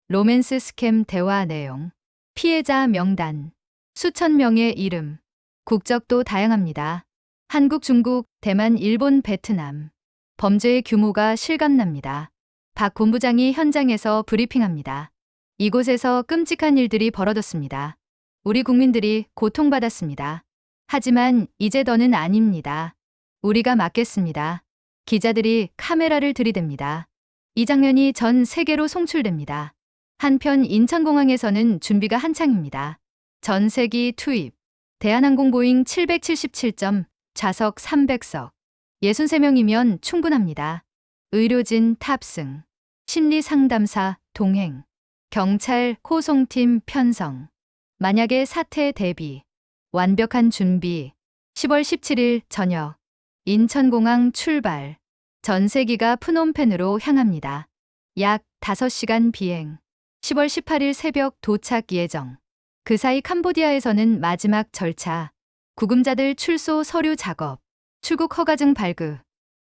로맨스 스캠 대화 내용, 피해자 명단, 수천 명의 이름, 국적도 다양합니다. 한국, 중국, 대만, 일본, 베트남. 범죄의 규모가 실감납니다. 박 본부장이 현장에서 브리핑합니다. 이곳에서 끔찍한 일들이 벌어졌습니다. 우리 국민들이 고통받았습니다. 하지만 이제 더는 아닙니다. 우리가 막겠습니다. 기자들이 카메라를 들이댑니다. 이 장면이 전 세계로 송출됩니다. 한편 인천공항에서는 준비가 한창입니다. 전세기 투입. 대한항공 보잉 777점, 좌석 300석. 63명이면 충분합니다. 의료진 탑승. 심리상담사 동행. 경찰 호송팀 편성. 만약의 사태 대비. 완벽한 준비. 10월 17일 저녁. 인천공항 출발. 전세기가 프놈펜으로 향합니다. 약 5시간 비행. 10월 18일 새벽 도착 예정. 그 사이 캄보디아에서는 마지막 절차. 구금자들 출소 서류 작업. 출국 허가증 발급.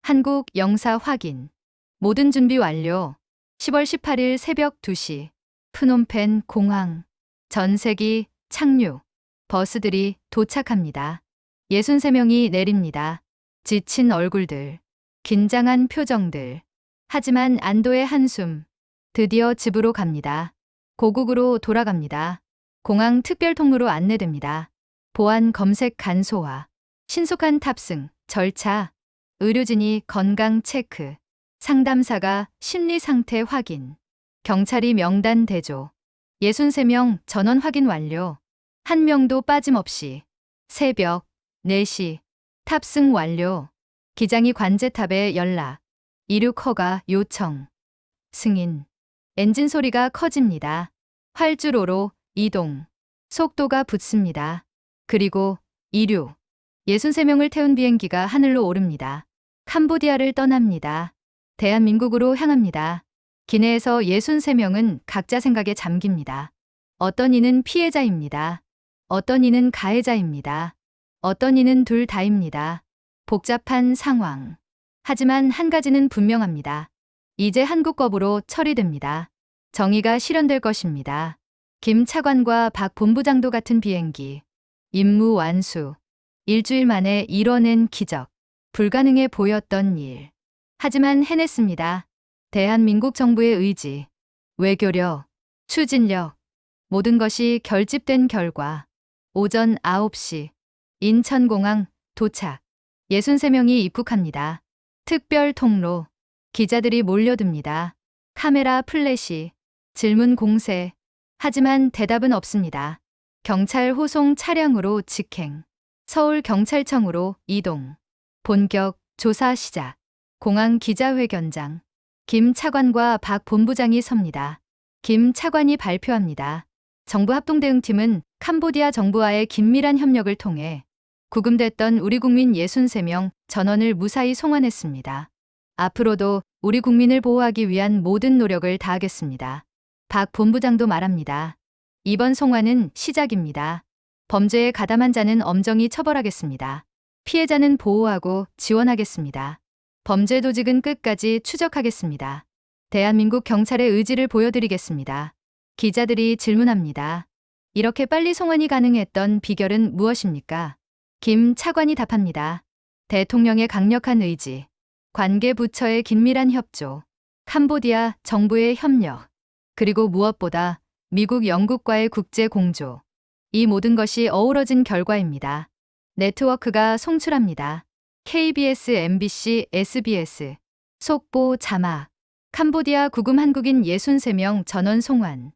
한국 영사 확인. 모든 준비 완료. 10월 18일 새벽 2시. 프놈펜 공항. 전세기 착륙. 버스들이 도착합니다. 63명이 내립니다. 지친 얼굴들. 긴장한 표정들. 하지만 안도의 한숨. 드디어 집으로 갑니다. 고국으로 돌아갑니다. 공항 특별통로로 안내됩니다. 보안 검색 간소화. 신속한 탑승. 절차. 의료진이 건강 체크. 상담사가 심리 상태 확인. 경찰이 명단 대조. 63명 전원 확인 완료. 한 명도 빠짐없이. 새벽 4시. 탑승 완료. 기장이 관제탑에 연락. 이륙 허가 요청. 승인. 엔진 소리가 커집니다. 활주로로 이동. 속도가 붙습니다. 그리고 이륙. 63명을 태운 비행기가 하늘로 오릅니다. 캄보디아를 떠납니다. 대한민국으로 향합니다. 기내에서 63명은 각자 생각에 잠깁니다. 어떤 이는 피해자입니다. 어떤 이는 가해자입니다. 어떤 이는 둘 다입니다. 복잡한 상황. 하지만 한 가지는 분명합니다. 이제 한국법으로 처리됩니다. 정의가 실현될 것입니다. 김 차관과 박 본부장도 같은 비행기. 임무 완수. 일주일 만에 이뤄낸 기적. 불가능해 보였던 일. 하지만 해냈습니다. 대한민국 정부의 의지, 외교력, 추진력, 모든 것이 결집된 결과. 오전 9시. 인천공항 도착. 63명이 입국합니다. 특별 통로. 기자들이 몰려듭니다. 카메라 플래시. 질문 공세. 하지만 대답은 없습니다. 경찰 호송 차량으로 직행. 서울경찰청으로 이동. 본격 조사 시작. 공항 기자회견장. 김 차관과 박 본부장이 섭니다. 김 차관이 발표합니다. 정부 합동대응팀은 캄보디아 정부와의 긴밀한 협력을 통해 구금됐던 우리 국민 63명 전원을 무사히 송환했습니다. 앞으로도 우리 국민을 보호하기 위한 모든 노력을 다하겠습니다. 박 본부장도 말합니다. 이번 송환은 시작입니다. 범죄에 가담한 자는 엄정히 처벌하겠습니다. 피해자는 보호하고 지원하겠습니다. 범죄 조직은 끝까지 추적하겠습니다. 대한민국 경찰의 의지를 보여드리겠습니다. 기자들이 질문합니다. 이렇게 빨리 송환이 가능했던 비결은 무엇입니까? 김 차관이 답합니다. 대통령의 강력한 의지, 관계 부처의 긴밀한 협조, 캄보디아 정부의 협력, 그리고 무엇보다 미국 영국과의 국제 공조. 이 모든 것이 어우러진 결과입니다. 네트워크가 송출합니다. KBS, MBC, SBS. 속보 자막. 캄보디아 구금 한국인 63명 전원 송환.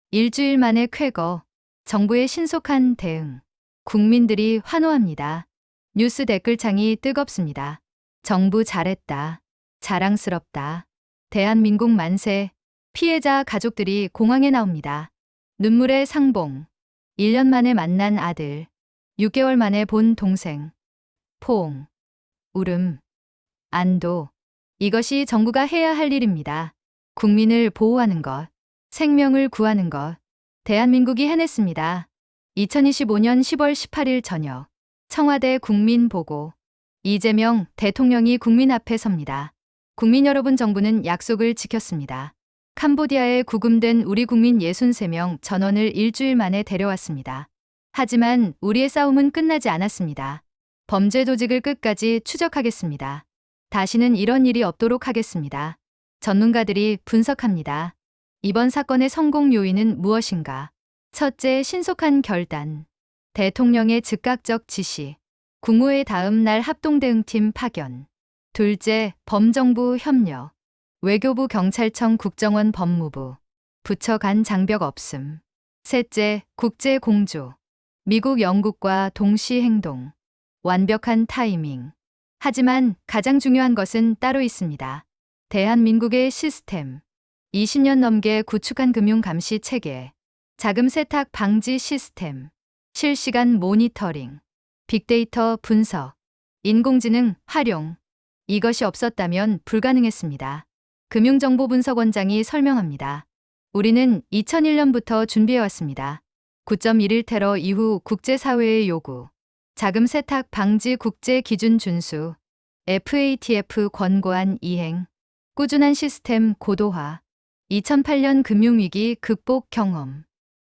일주일 만에 쾌거. 정부의 신속한 대응. 국민들이 환호합니다. 뉴스 댓글창이 뜨겁습니다. 정부 잘했다. 자랑스럽다. 대한민국 만세. 피해자 가족들이 공항에 나옵니다. 눈물의 상봉. 1년 만에 만난 아들. 6개월 만에 본 동생. 포옹. 울음. 안도. 이것이 정부가 해야 할 일입니다. 국민을 보호하는 것. 생명을 구하는 것. 대한민국이 해냈습니다. 2025년 10월 18일 저녁. 청와대 국민보고. 이재명 대통령이 국민 앞에 섭니다. 국민 여러분, 정부는 약속을 지켰습니다. 캄보디아에 구금된 우리 국민 63명 전원을 일주일 만에 데려왔습니다. 하지만 우리의 싸움은 끝나지 않았습니다. 범죄 조직을 끝까지 추적하겠습니다. 다시는 이런 일이 없도록 하겠습니다. 전문가들이 분석합니다. 이번 사건의 성공 요인은 무엇인가? 첫째, 신속한 결단. 대통령의 즉각적 지시. 국무회의 다음 날 합동대응팀 파견. 둘째, 범정부 협력. 외교부, 경찰청, 국정원, 법무부. 부처 간 장벽 없음. 셋째, 국제 공조. 미국, 영국과 동시 행동. 완벽한 타이밍. 하지만 가장 중요한 것은 따로 있습니다. 대한민국의 시스템. 20년 넘게 구축한 금융감시 체계. 자금 세탁 방지 시스템. 실시간 모니터링. 빅데이터 분석. 인공지능 활용. 이것이 없었다면 불가능했습니다. 금융정보분석원장이 설명합니다. 우리는 2001년부터 준비해왔습니다. 9.11 테러 이후 국제사회의 요구. 자금 세탁 방지 국제 기준 준수. FATF 권고안 이행. 꾸준한 시스템 고도화. 2008년 금융위기 극복 경험.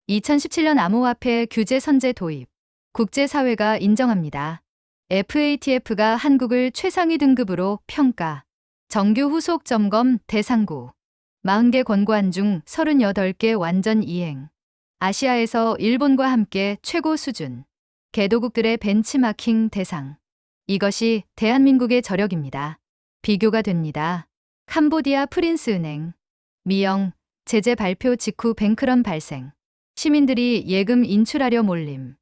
2017년 암호화폐 규제 선제 도입. 국제사회가 인정합니다. FATF가 한국을 최상위 등급으로 평가. 정규 후속 점검 대상국. 40개 권고안 중 38개 완전 이행. 아시아에서 일본과 함께 최고 수준. 개도국들의 벤치마킹 대상. 이것이 대한민국의 저력입니다. 비교가 됩니다. 캄보디아 프린스은행. 미영, 제재 발표 직후 뱅크런 발생. 시민들이 예금 인출하려 몰림.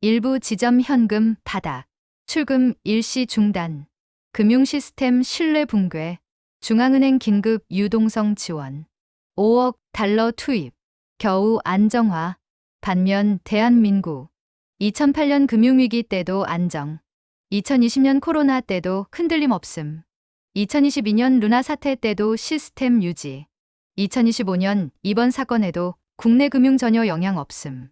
일부 지점 현금 바닥. 출금 일시 중단. 금융시스템 신뢰 붕괴. 중앙은행 긴급 유동성 지원. 5억 달러 투입. 겨우 안정화. 반면 대한민국. 2008년 금융위기 때도 안정. 2020년 코로나 때도 흔들림 없음. 2022년 루나 사태 때도 시스템 유지. 2025년 이번 사건에도 국내 금융 전혀 영향 없음.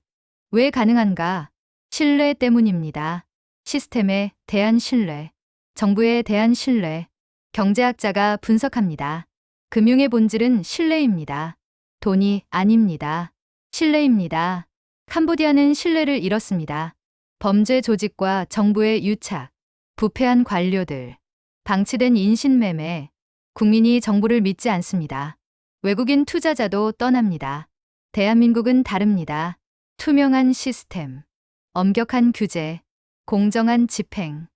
왜 가능한가? 신뢰 때문입니다. 시스템에 대한 신뢰. 정부에 대한 신뢰. 경제학자가 분석합니다. 금융의 본질은 신뢰입니다. 돈이 아닙니다. 신뢰입니다. 캄보디아는 신뢰를 잃었습니다. 범죄 조직과 정부의 유착, 부패한 관료들, 방치된 인신매매, 국민이 정부를 믿지 않습니다. 외국인 투자자도 떠납니다. 대한민국은 다릅니다. 투명한 시스템, 엄격한 규제, 공정한 집행,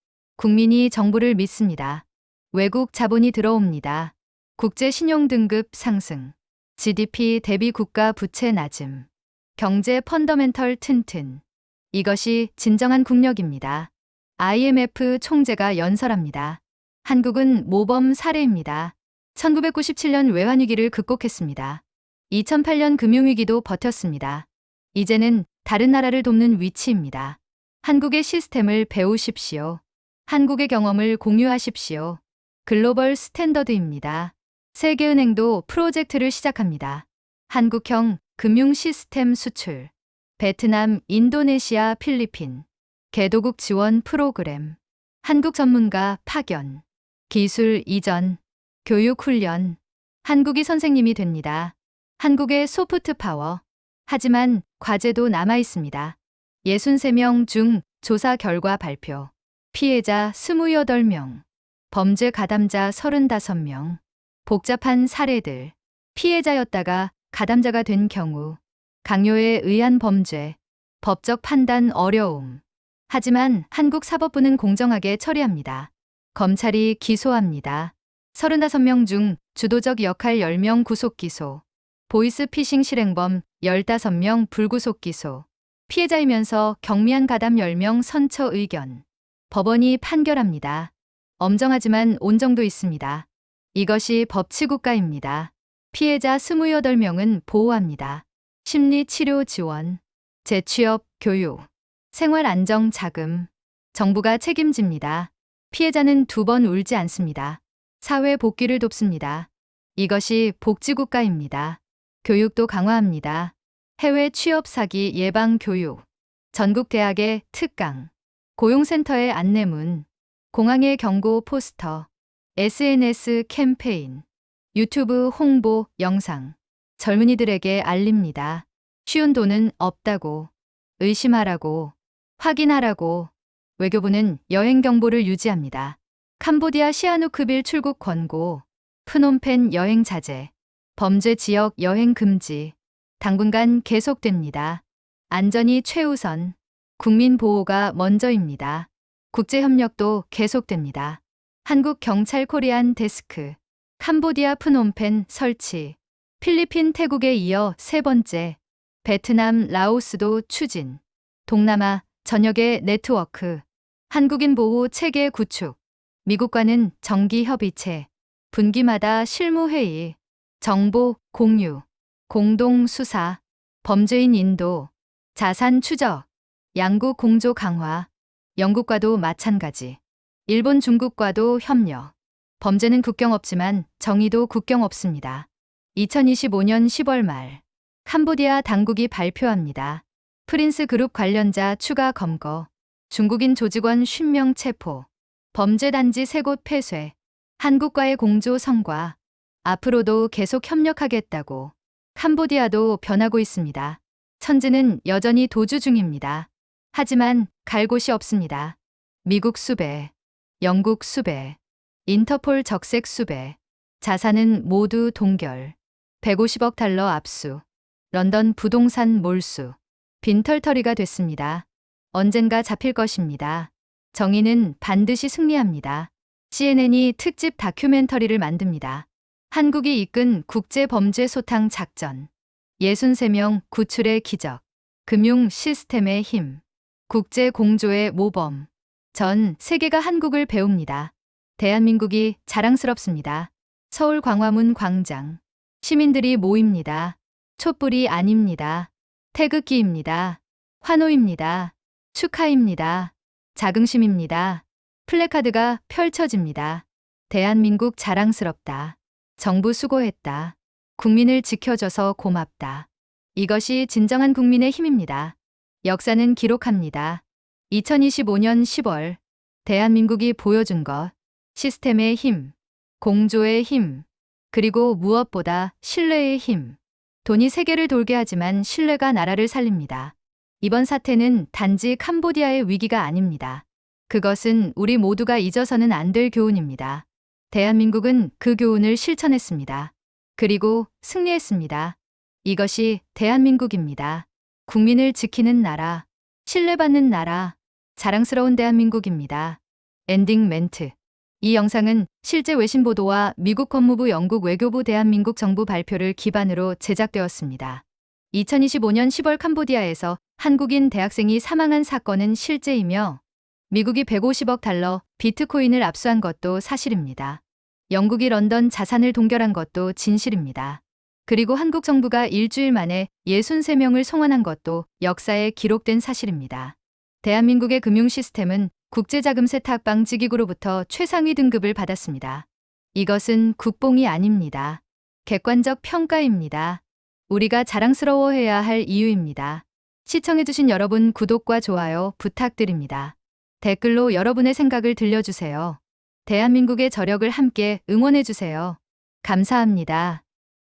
국민이 정부를 믿습니다. 외국 자본이 들어옵니다. 국제 신용 등급 상승, GDP 대비 국가 부채 낮음, 경제 펀더멘털 튼튼. 이것이 진정한 국력입니다. IMF 총재가 연설합니다. 한국은 모범 사례입니다. 1997년 외환위기를 극복했습니다. 2008년 금융위기도 버텼습니다. 이제는 다른 나라를 돕는 위치입니다. 한국의 시스템을 배우십시오. 한국의 경험을 공유하십시오. 글로벌 스탠더드입니다. 세계은행도 프로젝트를 시작합니다. 한국형 금융 시스템 수출. 베트남, 인도네시아, 필리핀. 개도국 지원 프로그램. 한국 전문가 파견. 기술 이전. 교육 훈련. 한국이 선생님이 됩니다. 한국의 소프트 파워. 하지만 과제도 남아 있습니다. 63명 중 조사 결과 발표. 피해자 28명. 범죄 가담자 35명. 복잡한 사례들. 피해자였다가 가담자가 된 경우. 강요에 의한 범죄. 법적 판단 어려움. 하지만 한국 사법부는 공정하게 처리합니다. 검찰이 기소합니다. 35명 중 주도적 역할 10명 구속 기소. 보이스 피싱 실행범 15명 불구속 기소. 피해자이면서 경미한 가담 10명 선처 의견. 법원이 판결합니다. 엄정하지만 온정도 있습니다. 이것이 법치국가입니다. 피해자 28명은 보호합니다. 심리치료 지원, 재취업, 교육, 생활안정 자금. 정부가 책임집니다. 피해자는 2번 울지 않습니다. 사회 복귀를 돕습니다. 이것이 복지국가입니다. 교육도 강화합니다. 해외 취업 사기 예방 교육. 전국 대학의 특강. 고용센터의 안내문. 공항의 경고 포스터. SNS 캠페인. 유튜브 홍보 영상. 젊은이들에게 알립니다. 쉬운 돈은 없다고. 의심하라고. 확인하라고. 외교부는 여행 경보를 유지합니다. 캄보디아 시아누크빌 출국 권고. 프놈펜 여행 자제. 범죄 지역 여행 금지. 당분간 계속됩니다. 안전이 최우선. 국민 보호가 먼저입니다. 국제협력도 계속됩니다. 한국 경찰 코리안 데스크. 캄보디아 프놈펜 설치. 필리핀 태국에 이어 3번째. 베트남 라오스도 추진. 동남아 전역의 네트워크. 한국인 보호 체계 구축. 미국과는 정기 협의체. 분기마다 실무회의. 정보 공유. 공동 수사. 범죄인 인도. 자산 추적. 양국 공조 강화. 영국과도 마찬가지. 일본 중국과도 협력. 범죄는 국경 없지만 정의도 국경 없습니다. 2025년 10월 말. 캄보디아 당국이 발표합니다. 프린스 그룹 관련자 추가 검거. 중국인 조직원 50명 체포. 범죄 단지 3곳 폐쇄. 한국과의 공조 성과. 앞으로도 계속 협력하겠다고. 캄보디아도 변하고 있습니다. 천지는 여전히 도주 중입니다. 하지만 갈 곳이 없습니다. 미국 수배. 영국 수배. 인터폴 적색 수배. 자산은 모두 동결. 150억 달러 압수. 런던 부동산 몰수. 빈털터리가 됐습니다. 언젠가 잡힐 것입니다. 정의는 반드시 승리합니다. CNN이 특집 다큐멘터리를 만듭니다. 한국이 이끈 국제범죄소탕 작전. 63명 구출의 기적. 금융 시스템의 힘. 국제 공조의 모범. 전 세계가 한국을 배웁니다. 대한민국이 자랑스럽습니다. 서울 광화문 광장. 시민들이 모입니다. 촛불이 아닙니다. 태극기입니다. 환호입니다. 축하입니다. 자긍심입니다. 플래카드가 펼쳐집니다. 대한민국 자랑스럽다. 정부 수고했다. 국민을 지켜줘서 고맙다. 이것이 진정한 국민의 힘입니다. 역사는 기록합니다. 2025년 10월 대한민국이 보여준 것. 시스템의 힘, 공조의 힘, 그리고 무엇보다 신뢰의 힘. 돈이 세계를 돌게 하지만 신뢰가 나라를 살립니다. 이번 사태는 단지 캄보디아의 위기가 아닙니다. 그것은 우리 모두가 잊어서는 안 될 교훈입니다. 대한민국은 그 교훈을 실천했습니다. 그리고 승리했습니다. 이것이 대한민국입니다. 국민을 지키는 나라, 신뢰받는 나라, 자랑스러운 대한민국입니다. 엔딩 멘트. 이 영상은 실제 외신 보도와 미국 법무부, 영국 외교부, 대한민국 정부 발표를 기반으로 제작되었습니다. 2025년 10월 캄보디아에서 한국인 대학생이 사망한 사건은 실제이며 미국이 150억 달러 비트코인을 압수한 것도 사실입니다. 영국이 런던 자산을 동결한 것도 진실입니다. 그리고 한국 정부가 일주일 만에 63명을 송환한 것도 역사에 기록된 사실입니다. 대한민국의 금융 시스템은 국제자금세탁방지기구로부터 최상위 등급을 받았습니다. 이것은 국뽕이 아닙니다. 객관적 평가입니다. 우리가 자랑스러워해야 할 이유입니다. 시청해주신 여러분 구독과 좋아요 부탁드립니다. 댓글로 여러분의 생각을 들려주세요. 대한민국의 저력을 함께 응원해주세요. 감사합니다.